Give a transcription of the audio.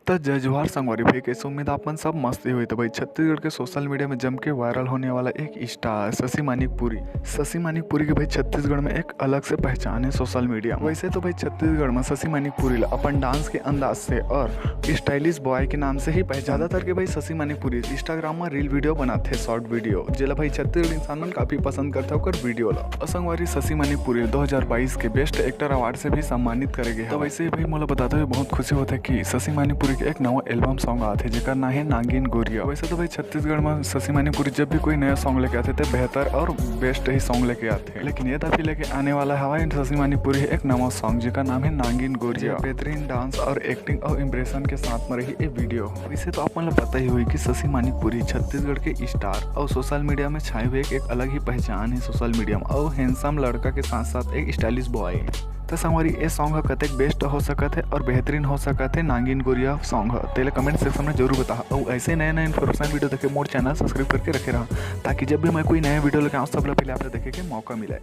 तो जजुआर संगवारी भाई कैसे उम्मीद आपन सब मस्ती हुई। तो भाई छत्तीसगढ़ के सोशल मीडिया में जम के वायरल होने वाला एक स्टार शशि मानिकपुरी। शशि मानिकपुरी के भाई छत्तीसगढ़ में एक अलग से पहचान है सोशल मीडिया में। वैसे तो भाई छत्तीसगढ़ में शशि मानिकपुरी अपन डांस के अंदाज से और स्टाइलिश बॉय के नाम से ही पहचान। ज्यादातर के भाई शशि मानिकपुरी इंस्टाग्राम में रील वीडियो बनाते शॉर्ट वीडियो जिला भाई छत्तीसगढ़ इंसान मन काफी पसंद करता है वीडियो ला। संगवारी शशि मानिकपुरी 2022 के बेस्ट एक्टर अवार्ड से भी सम्मानित करे गए। तो वैसे भाई मोला बताते हुए बहुत खुशी होता है कि शशि मानिकपुरी के एक नवा एल्बम सॉन्ग आते जेकर नाम है नागिन गोरिया। वैसे तो भाई छत्तीसगढ़ में शशि मानिकपुरी जब भी कोई नया सॉन्ग लेके आते थे बेहतर और बेस्ट ही सॉन्ग लेके आते हैं, लेकिन ये दफी लेके आने वाला है शशि मानिकपुरी एक नवा सॉन्ग जिसका नाम है नागिन गोरिया। बेहतरीन डांस और एक्टिंग और इम्प्रेशन के साथ में रही ये वीडियो। वैसे तो आप मतलब पता ही हुई कि शशि मानिकपुरी छत्तीसगढ़ के स्टार और सोशल मीडिया में छाए हुए एक अलग ही पहचान है सोशल मीडिया में, और हैंडसम लड़का के साथ साथ एक स्टाइलिश बॉय है। तो संगवारी ये सॉन्ग कतेक बेस्ट हो सकत है और बेहतरीन हो सकत है नागिन गोरिया सॉन्ग तेले कमेंट सेक्शन में जरूर बता। और ऐसे नए नए इन्फॉर्मेशन वीडियो देखे मोर चैनल सब्सक्राइब करके रखे रहा ताकि जब भी मैं कोई नया वीडियो लेके आऊँ सब पहले आप देखे के मौका मिले।